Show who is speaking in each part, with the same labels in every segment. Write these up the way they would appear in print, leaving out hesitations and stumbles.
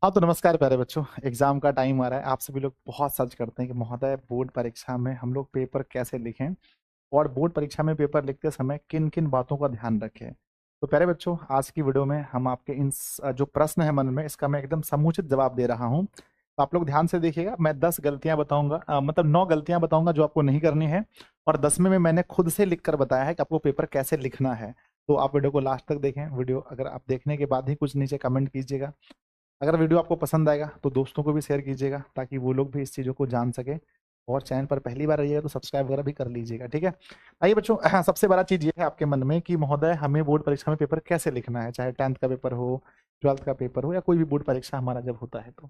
Speaker 1: हाँ तो नमस्कार प्यारे बच्चों। एग्जाम का टाइम आ रहा है। आप सभी लोग बहुत सर्च करते हैं कि महोदय बोर्ड परीक्षा में हम लोग पेपर कैसे लिखें और बोर्ड परीक्षा में पेपर लिखते समय किन किन बातों का ध्यान रखें। तो प्यारे बच्चों, आज की वीडियो में हम आपके जो प्रश्न है मन में, इसका मैं एकदम समुचित जवाब दे रहा हूँ। तो आप लोग ध्यान से देखिएगा। मैं 10 गलतियां बताऊंगा, मतलब 9 गलतियां बताऊंगा जो आपको नहीं करनी है, और 10वें में मैंने खुद से लिख कर बताया है कि आपको पेपर कैसे लिखना है। तो आप वीडियो को लास्ट तक देखें। वीडियो अगर आप देखने के बाद ही कुछ नीचे कमेंट कीजिएगा। अगर वीडियो आपको पसंद आएगा तो दोस्तों को भी शेयर कीजिएगा ताकि वो लोग भी इस चीज़ों को जान सके। और चैनल पर पहली बार रहिएगा तो सब्सक्राइब वगैरह भी कर लीजिएगा, ठीक है। आइए बच्चों, सबसे बड़ा चीज़ ये है आपके मन में कि महोदय हमें बोर्ड परीक्षा में पेपर कैसे लिखना है, चाहे 10th का पेपर हो, 12th का पेपर हो, या कोई भी बोर्ड परीक्षा हमारा जब होता है। तो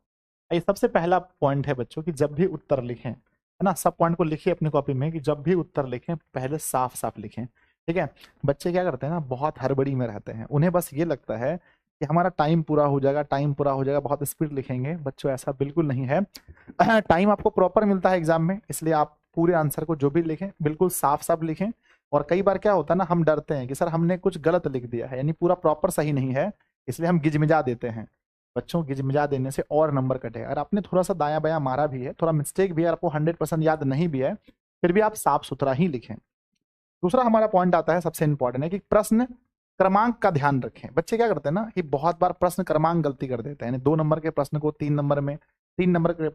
Speaker 1: आइए, सबसे पहला पॉइंट है बच्चों कि जब भी उत्तर लिखें, है ना, सब पॉइंट को लिखिए अपनी कॉपी में कि जब भी उत्तर लिखें पहले साफ साफ लिखें, ठीक है। बच्चे क्या करते हैं ना, बहुत हड़बड़ी में रहते हैं। उन्हें बस ये लगता है कि हमारा टाइम पूरा हो जाएगा, टाइम पूरा हो जाएगा, बहुत स्पीड लिखेंगे। बच्चों ऐसा बिल्कुल नहीं है। टाइम आपको प्रॉपर मिलता है एग्जाम में, इसलिए आप पूरे आंसर को जो भी लिखें बिल्कुल साफ साफ लिखें। और कई बार क्या होता है ना, हम डरते हैं कि सर हमने कुछ गलत लिख दिया है, यानी पूरा प्रॉपर सही नहीं है, इसलिए हम गिजमिजा देते हैं। बच्चों, गिजमिजा देने से और नंबर कटे। अगर आपने थोड़ा सा दायां बायां मारा भी है, थोड़ा मिस्टेक भी है, आपको 100% याद नहीं भी है, फिर भी आप साफ सुथरा ही लिखें। दूसरा हमारा पॉइंट आता है, सबसे इंपॉर्टेंट है कि प्रश्न क्रमांक का ध्यान रखें। बच्चे क्या करते हैं ना कि बहुत बार प्रश्न क्रमांक गलती कर देते हैं, यानी 2 नंबर के प्रश्न को 3 नंबर में, 3 नंबर के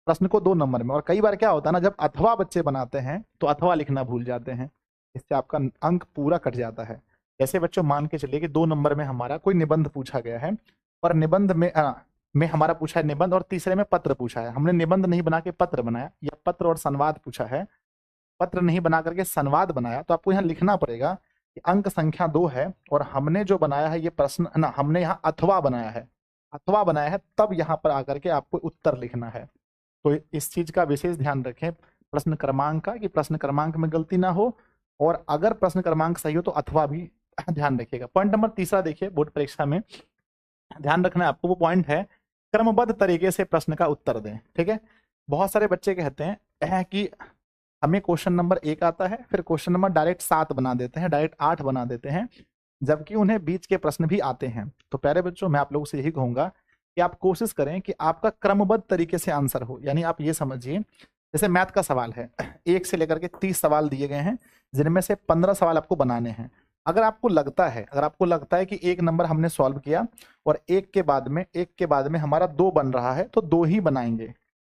Speaker 1: प्रश्न को 2 नंबर में। और कई बार क्या होता है ना, जब अथवा बच्चे बनाते हैं तो अथवा लिखना भूल जाते हैं, इससे आपका अंक पूरा कट जाता है। जैसे बच्चों मान के चलिए कि 2 नंबर में हमारा कोई निबंध पूछा गया है, और निबंध में हमारा पूछा है निबंध, और तीसरे में पत्र पूछा है। हमने निबंध नहीं बना के पत्र बनाया, या पत्र और संवाद पूछा है, पत्र नहीं बना करके संवाद बनाया, तो आपको यहाँ लिखना पड़ेगा कि अंक संख्या 2 है और हमने जो बनाया है ये प्रश्न ना, हमने यहाँ अथवा बनाया है, अथवा बनाया है, तब यहाँ पर आकर के आपको उत्तर लिखना है। तो इस चीज का विशेष ध्यान रखें प्रश्न क्रमांक का, कि प्रश्न क्रमांक में गलती ना हो, और अगर प्रश्न क्रमांक सही हो तो अथवा भी ध्यान रखिएगा। पॉइंट नंबर तीसरा देखिए, बोर्ड परीक्षा में ध्यान रखना है आपको, वो पॉइंट है क्रमबद्ध तरीके से प्रश्न का उत्तर दें, ठीक है। बहुत सारे बच्चे कहते हैं कि हमें क्वेश्चन नंबर 1 आता है, फिर क्वेश्चन नंबर डायरेक्ट 7 बना देते हैं, डायरेक्ट 8 बना देते हैं, जबकि उन्हें बीच के प्रश्न भी आते हैं। तो प्यारे बच्चों, मैं आप लोगों से यही कहूंगा कि आप कोशिश करें कि आपका क्रमबद्ध तरीके से आंसर हो। यानी आप ये समझिए, जैसे मैथ का सवाल है, 1 से लेकर के 30 सवाल दिए गए हैं, जिनमें से 15 सवाल आपको बनाने हैं। अगर आपको लगता है कि 1 नंबर हमने सॉल्व किया और एक के बाद में हमारा 2 बन रहा है, तो 2 ही बनाएंगे।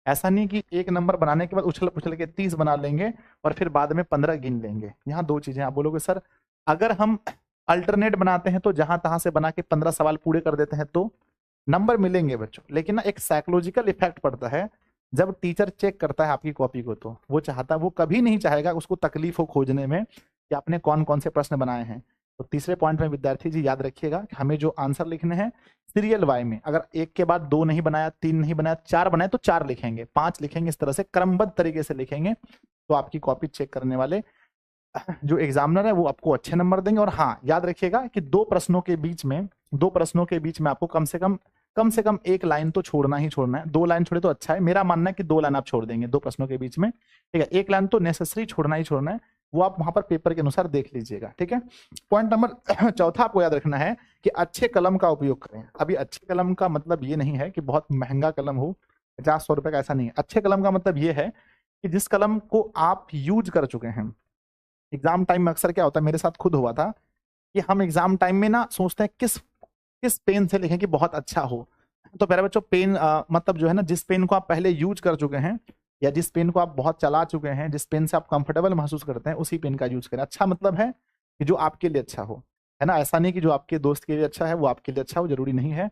Speaker 1: ऐसा नहीं कि 1 नंबर बनाने के बाद उछल उछल के 30 बना लेंगे और फिर बाद में 15 गिन लेंगे। यहाँ दो चीजें। आप बोलोगे सर अगर हम अल्टरनेट बनाते हैं तो जहां तहां से बना के 15 सवाल पूरे कर देते हैं तो नंबर मिलेंगे बच्चों, लेकिन ना एक साइकोलॉजिकल इफेक्ट पड़ता है। जब टीचर चेक करता है आपकी कॉपी को, तो वो कभी नहीं चाहेगा उसको तकलीफ हो खोजने में कि आपने कौन कौन से प्रश्न बनाए हैं। तो तीसरे पॉइंट में विद्यार्थी जी याद रखिएगा कि हमें जो आंसर लिखने हैं सीरियल वाई में, अगर 1 के बाद 2 नहीं बनाया, 3 नहीं बनाया, 4 बनाए तो 4 लिखेंगे, 5 लिखेंगे, इस तरह से क्रमबद्ध तरीके से लिखेंगे। तो आपकी कॉपी चेक करने वाले जो एग्जामिनर है वो आपको अच्छे नंबर देंगे। और हाँ, याद रखिएगा कि दो प्रश्नों के बीच में आपको कम से कम 1 लाइन तो छोड़ना ही छोड़ना है। 2 लाइन छोड़े तो अच्छा है, मेरा मानना है कि 2 लाइन आप छोड़ देंगे 2 प्रश्नों के बीच में, ठीक है। 1 लाइन तो नेसेसरी छोड़ना ही छोड़ना है, वो आप वहां पर पेपर के अनुसार देख लीजिएगा, ठीक है। पॉइंट नंबर चौथा आपको याद रखना है कि अच्छे कलम का उपयोग करें। अभी अच्छे कलम का मतलब ये नहीं है कि बहुत महंगा कलम हो, 50-100 रुपए का, ऐसा नहीं है। अच्छे कलम का मतलब ये है कि जिस कलम को आप यूज कर चुके हैं। एग्जाम टाइम में अक्सर क्या होता है, मेरे साथ खुद हुआ था कि हम एग्जाम टाइम में ना सोचते हैं किस किस पेन से लिखें कि बहुत अच्छा हो। तो मेरे बच्चों, पेन मतलब जो है ना, जिस पेन को आप पहले यूज कर चुके हैं, या जिस पेन को आप बहुत चला चुके हैं, जिस पेन से आप कंफर्टेबल महसूस करते हैं, उसी पेन का यूज करें। अच्छा मतलब है कि जो आपके लिए अच्छा हो, है ना। ऐसा नहीं कि जो आपके दोस्त के लिए अच्छा है वो आपके लिए अच्छा हो, जरूरी नहीं है।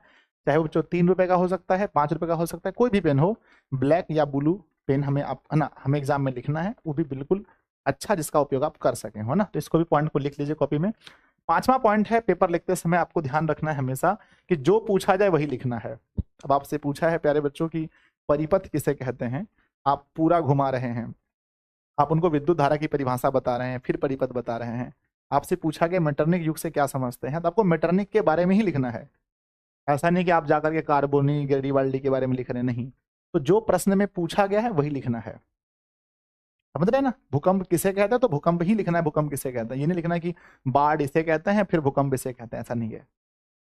Speaker 1: चाहे वो बच्चों 3 रुपए का हो सकता है, 5 रुपए का हो सकता है, कोई भी पेन हो, ब्लैक या ब्लू पेन हमें आप, है ना, हमें एग्जाम में लिखना है, वो भी बिल्कुल अच्छा जिसका उपयोग आप कर सकें, हो ना। तो इसको भी पॉइंट को लिख लीजिए कॉपी में। पांचवा पॉइंट है, पेपर लिखते समय आपको ध्यान रखना है हमेशा कि जो पूछा जाए वही लिखना है। अब आपसे पूछा है प्यारे बच्चों की परिपथ किसे कहते हैं, आप पूरा घुमा रहे हैं, आप उनको विद्युत धारा की परिभाषा बता रहे हैं, फिर परिपथ बता रहे हैं। आपसे पूछा गया मेटरनिक युग से क्या समझते हैं, तो आपको मेटरनिक के बारे में ही लिखना है। ऐसा नहीं कि आप जाकर के कार्बोनी गेरिबाल्डी के बारे में लिख रहे हैं, नहीं। तो जो प्रश्न में पूछा गया है वही लिखना है, समझ रहे हैं ना। भूकंप किसे कहते हैं तो भूकंप ही लिखना है, भूकंप किसे कहते हैं, ये नहीं लिखना है कि बाढ़ इसे कहते हैं फिर भूकंप इसे कहते हैं, ऐसा नहीं है।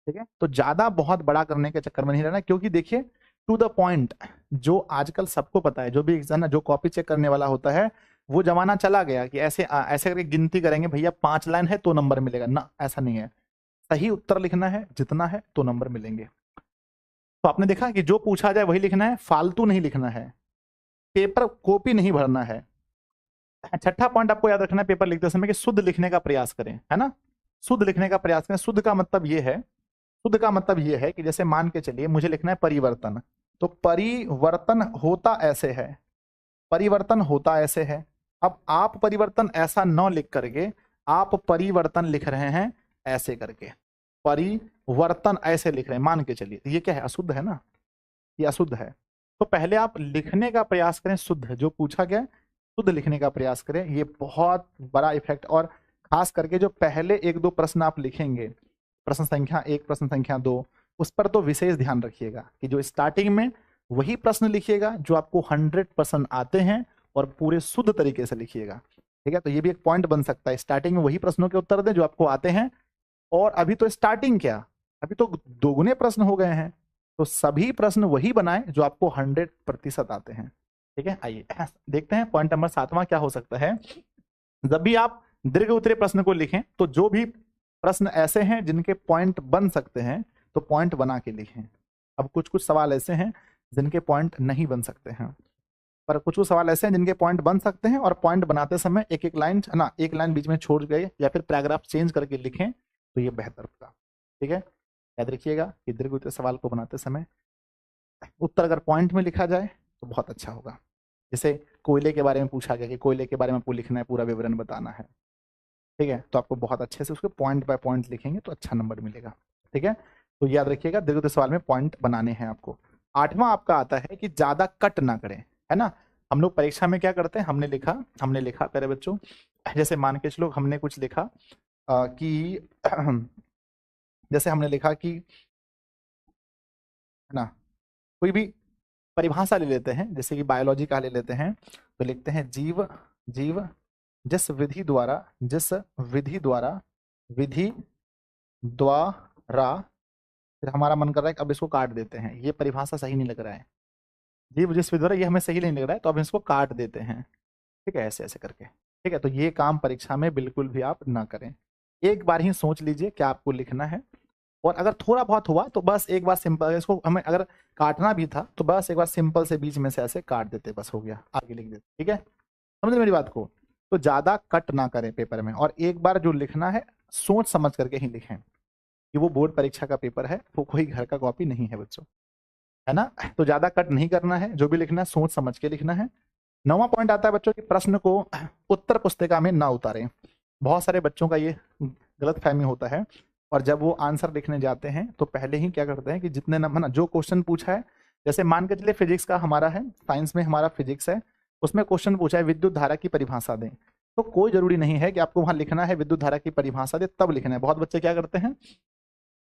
Speaker 1: ठीक है, तो ज्यादा बहुत बड़ा करने के चक्कर में नहीं रहना, क्योंकि देखिए टू द पॉइंट, जो आजकल सबको पता है, जो भी एग्जाम जो कॉपी चेक करने वाला होता है, वो जमाना चला गया कि ऐसे ऐसे करके गिनती करेंगे, भैया 5 लाइन है तो नंबर मिलेगा ना, ऐसा नहीं है। सही उत्तर लिखना है, जितना है तो नंबर मिलेंगे। तो आपने देखा कि जो पूछा जाए वही लिखना है, फालतू नहीं लिखना है, पेपर कॉपी नहीं भरना है। छठा पॉइंट आपको याद रखना है पेपर लिखते समय कि शुद्ध लिखने का प्रयास करें, है ना, शुद्ध लिखने का प्रयास करें। शुद्ध का मतलब ये है, शुद्ध का मतलब ये है कि जैसे मान के चलिए मुझे लिखना है परिवर्तन, तो परिवर्तन होता ऐसे है, परिवर्तन होता ऐसे है। अब आप परिवर्तन ऐसा न लिख करके आप परिवर्तन लिख रहे हैं ऐसे करके, परिवर्तन ऐसे लिख रहे हैं, मान के चलिए, ये क्या है, अशुद्ध है ना, ये अशुद्ध है। तो पहले आप लिखने का प्रयास करें शुद्ध, जो पूछा गया शुद्ध लिखने का प्रयास करें, ये बहुत बड़ा इफेक्ट। और खास करके जो पहले 1-2 प्रश्न आप लिखेंगे, प्रश्न संख्या 1, प्रश्न संख्या 2, उस पर तो विशेष ध्यान रखिएगा कि जो स्टार्टिंग में वही प्रश्न लिखिएगा जो आपको 100% आते हैं, और पूरे शुद्ध तरीके से लिखिएगा। ठीक है, तो ये भी एक पॉइंट बन सकता है, स्टार्टिंग में वही प्रश्नों के उत्तर दें जो आपको आते हैं। और अभी तो स्टार्टिंग क्या, अभी तो दोगुने प्रश्न हो गए हैं, तो सभी प्रश्न वही बनाएं जो आपको 100% आते हैं। ठीक है, आइए देखते हैं पॉइंट नंबर 7वां क्या हो सकता है। जब भी आप दीर्घ उत्तरीय प्रश्न को लिखें, तो जो भी प्रश्न ऐसे हैं जिनके पॉइंट बन सकते हैं, तो पॉइंट बना के लिखें। अब कुछ कुछ सवाल ऐसे हैं जिनके पॉइंट नहीं बन सकते हैं, पर कुछ कुछ सवाल ऐसे हैं जिनके पॉइंट बन सकते हैं, और पॉइंट बनाते समय एक एक लाइन ना, एक लाइन बीच में छोड़ गए या फिर पैराग्राफ चेंज करके लिखें, तो ये बेहतर होगा। ठीक है, याद रखिएगा कि दीर्घ उत्तरीय सवाल को बनाते समय उत्तर अगर पॉइंट में लिखा जाए तो बहुत अच्छा होगा। जैसे कोयले के बारे में पूछा गया कि कोयले के बारे में आपको लिखना है, पूरा विवरण बताना है, ठीक है, तो आपको बहुत अच्छे से उसको पॉइंट बाय पॉइंट लिखेंगे तो अच्छा नंबर मिलेगा। ठीक है, तो याद रखिएगा दीर्घ उत्तरीय सवाल में पॉइंट बनाने हैं आपको। 8वां आपका आता है कि ज्यादा कट ना करें, है ना। हम लोग परीक्षा में क्या करते हैं, हमने लिखा प्यारे बच्चों, जैसे मान के चलो हमने कुछ लिखा कि जैसे हमने लिखा कि, है ना, कोई भी परिभाषा ले लेते हैं, जैसे कि बायोलॉजी का ले लेते हैं, तो लिखते हैं जीव, जीव जिस विधि द्वारा, विधि द्वारा, फिर हमारा मन कर रहा है कि अब इसको काट देते हैं, ये परिभाषा सही नहीं लग रहा है, जीव जिस विधि द्वारा, ये हमें सही नहीं लग रहा है, तो अब इसको काट देते हैं। ठीक है, ऐसे ऐसे करके। ठीक है, तो ये काम परीक्षा में बिल्कुल भी आप ना करें, एक बार ही सोच लीजिए क्या आपको लिखना है, और अगर थोड़ा बहुत हुआ तो बस एक बार सिंपल, इसको हमें अगर काटना भी था तो बस एक बार सिंपल से बीच में से ऐसे काट देते, बस हो गया, आगे लिख देते। ठीक है, समझ मेरी बात को, तो ज्यादा कट ना करें पेपर में, और एक बार जो लिखना है सोच समझ करके ही लिखें, कि वो बोर्ड परीक्षा का पेपर है, वो कोई घर का कॉपी नहीं है बच्चों, है ना। तो ज्यादा कट नहीं करना है, जो भी लिखना है सोच समझ के लिखना है। 9वां पॉइंट आता है बच्चों कि प्रश्न को उत्तर पुस्तिका में ना उतारें। बहुत सारे बच्चों का ये गलत फहमी होता है, और जब वो आंसर लिखने जाते हैं तो पहले ही क्या करते हैं कि जितने नंबर ना, जो क्वेश्चन पूछा है, जैसे मान के चलिए फिजिक्स का हमारा है, साइंस में हमारा फिजिक्स है, उसमें क्वेश्चन पूछा है विद्युत धारा की परिभाषा दें, तो कोई जरूरी नहीं है कि आपको वहां लिखना है विद्युत धारा की परिभाषा दे तब लिखना है। बहुत बच्चे क्या करते हैं,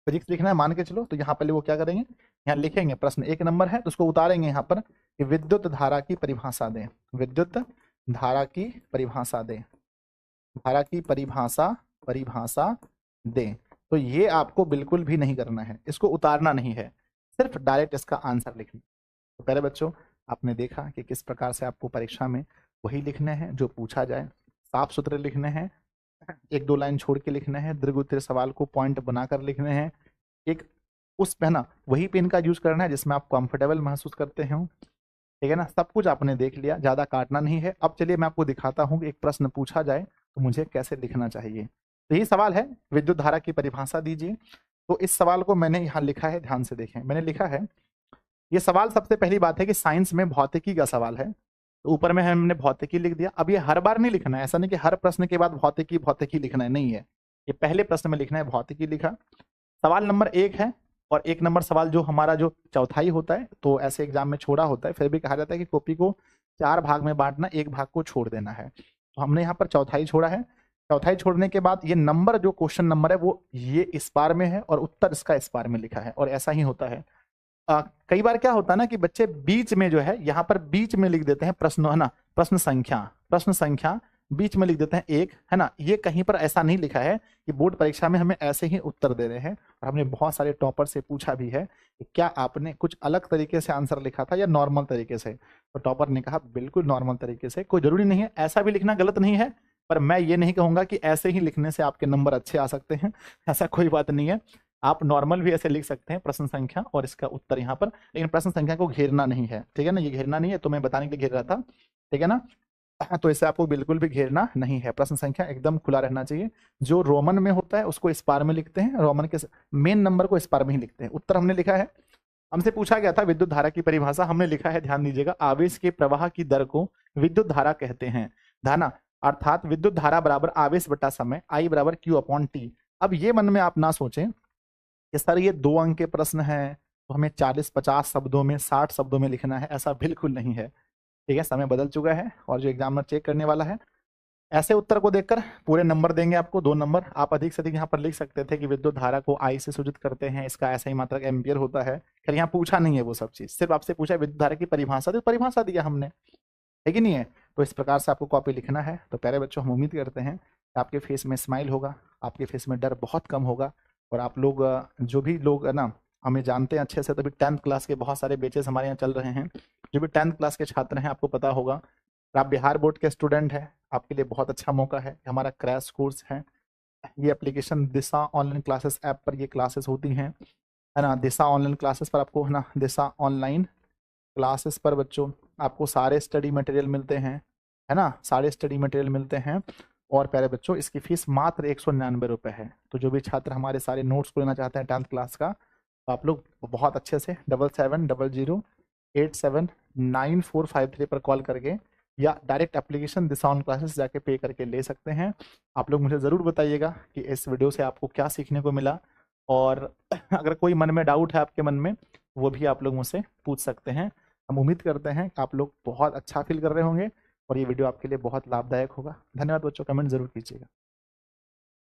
Speaker 1: फिजिक्स लिखना है मान के चलो, तो यहाँ पहले वो क्या करेंगे, यहाँ लिखेंगे प्रश्न 1 नंबर है तो उसको उतारेंगे यहाँ पर कि विद्युत धारा की परिभाषा दें, विद्युत धारा की परिभाषा दें, धारा की परिभाषा दें। तो ये आपको बिल्कुल भी नहीं करना है, इसको उतारना नहीं है, सिर्फ डायरेक्ट इसका आंसर लिखना। तो पहले बच्चों आपने देखा कि किस प्रकार से आपको परीक्षा में वही लिखने हैं जो पूछा जाए, साफ सुथरे लिखने हैं, 1-2 लाइन छोड़ के लिखना है, दीर्घ उत्तरीय सवाल को पॉइंट बनाकर लिखने हैं, एक उस पे ना वही पेन का यूज करना है जिसमें आप कंफर्टेबल महसूस करते हो। ठीक है ना, सब कुछ आपने देख लिया, ज्यादा काटना नहीं है। अब चलिए मैं आपको दिखाता हूँ कि एक प्रश्न पूछा जाए तो मुझे कैसे लिखना चाहिए। तो यही सवाल है, विद्युत धारा की परिभाषा दीजिए। तो इस सवाल को मैंने यहाँ लिखा है, ध्यान से देखें, मैंने लिखा है, ये सवाल सबसे पहली बात है कि साइंस में भौतिकी का सवाल है, तो ऊपर में हमने भौतिकी लिख दिया। अब ये हर बार नहीं लिखना है, ऐसा नहीं कि हर प्रश्न के बाद भौतिकी भौतिकी लिखना है, नहीं है, ये पहले प्रश्न में लिखना है भौतिकी लिखा। सवाल नंबर 1 है, और 1 नंबर सवाल जो हमारा जो चौथाई होता है, तो ऐसे एग्जाम में छोड़ा होता है, फिर भी कहा जाता है कि कॉपी को 4 भाग में बांटना, 1 भाग को छोड़ देना है, तो हमने यहाँ पर चौथाई छोड़ा है। चौथाई छोड़ने के बाद ये नंबर, जो क्वेश्चन नंबर है वो ये इस बार में है, और उत्तर इसका इस बार में लिखा है, और ऐसा ही होता है। कई बार क्या होता है ना कि बच्चे बीच में जो है यहाँ पर बीच में लिख देते हैं प्रश्न, है ना, प्रश्न संख्या बीच में लिख देते हैं एक, है ना। ये कहीं पर ऐसा नहीं लिखा है कि बोर्ड परीक्षा में हमें ऐसे ही उत्तर दे रहे हैं। और हमने बहुत सारे टॉपर से पूछा भी है कि क्या आपने कुछ अलग तरीके से आंसर लिखा था या नॉर्मल तरीके से, तो टॉपर ने कहा बिल्कुल नॉर्मल तरीके से। कोई जरूरी नहीं है, ऐसा भी लिखना गलत नहीं है, पर मैं ये नहीं कहूंगा कि ऐसे ही लिखने से आपके नंबर अच्छे आ सकते हैं, ऐसा कोई बात नहीं है। आप नॉर्मल भी ऐसे लिख सकते हैं, प्रश्न संख्या और इसका उत्तर यहाँ पर, लेकिन प्रश्न संख्या को घेरना नहीं है, ठीक है ना। ये घेरना नहीं है, तो मैं बताने के लिए घेर रहा था, ठीक है ना। तो इससे आपको बिल्कुल भी घेरना नहीं है, प्रश्न संख्या एकदम खुला रहना चाहिए। जो रोमन में होता है उसको स्पार में लिखते हैं, रोमन के मेन नंबर को स्पार में ही लिखते हैं। उत्तर हमने लिखा है, हमसे पूछा गया था विद्युत धारा की परिभाषा, हमने लिखा है, ध्यान दीजिएगा, आवेश के प्रवाह की दर को विद्युत धारा कहते हैं, धाना, अर्थात विद्युत धारा बराबर आवेश बटा समय, आई बराबर क्यू अपॉन टी। अब ये मन में आप ना सोचें कि सर ये 2 अंक के प्रश्न है तो हमें 40-50 शब्दों में, 60 शब्दों में लिखना है, ऐसा बिल्कुल नहीं है, ठीक है। समय बदल चुका है और जो एग्जामिनर चेक करने वाला है ऐसे उत्तर को देखकर पूरे नंबर देंगे आपको, 2 नंबर। आप अधिक से अधिक यहाँ पर लिख सकते थे कि विद्युत धारा को आई से सूचित करते हैं, इसका ऐसा ही मात्रक एम्पियर होता है। खैर यहाँ पूछा नहीं है वो सब चीज, सिर्फ आपसे पूछा विद्युत धारा की परिभाषा, तो परिभाषा दिया हमने, है कि नहीं है। तो इस प्रकार से आपको कॉपी लिखना है। तो प्यारे बच्चों, हम उम्मीद करते हैं कि आपके फेस में स्माइल होगा, आपके फेस में डर बहुत कम होगा, और आप लोग जो भी लोग है ना हमें जानते हैं अच्छे से, तभी 10th क्लास के बहुत सारे बैचेस हमारे यहाँ चल रहे हैं। जो भी 10th क्लास के छात्र हैं, आपको पता होगा, और आप बिहार बोर्ड के स्टूडेंट हैं, आपके लिए बहुत अच्छा मौका है। हमारा क्रैश कोर्स है, ये एप्लीकेशन दिशा ऑनलाइन क्लासेस ऐप पर ये क्लासेस होती हैं, है ना। दिशा ऑनलाइन क्लासेस पर आपको, है ना, दिशा ऑनलाइन क्लासेस पर बच्चों आपको सारे स्टडी मटेरियल मिलते हैं, है ना, सारे स्टडी मटेरियल मिलते हैं। और प्यारे बच्चों, इसकी फीस मात्र 199 रुपये है। तो जो भी छात्र हमारे सारे नोट्स को लेना चाहते हैं 10th क्लास का, तो आप लोग बहुत अच्छे से 7700879453 पर कॉल करके या direct application Disha on classes जाके पे करके ले सकते हैं। आप लोग मुझे ज़रूर बताइएगा कि इस वीडियो से आपको क्या सीखने को मिला, और अगर कोई मन में डाउट है आपके मन में, वो भी आप लोग मुझसे पूछ सकते हैं। हम उम्मीद करते हैं कि आप लोग बहुत अच्छा फील कर रहे होंगे और ये वीडियो आपके लिए बहुत लाभदायक होगा। धन्यवाद बच्चों, कमेंट जरूर कीजिएगा।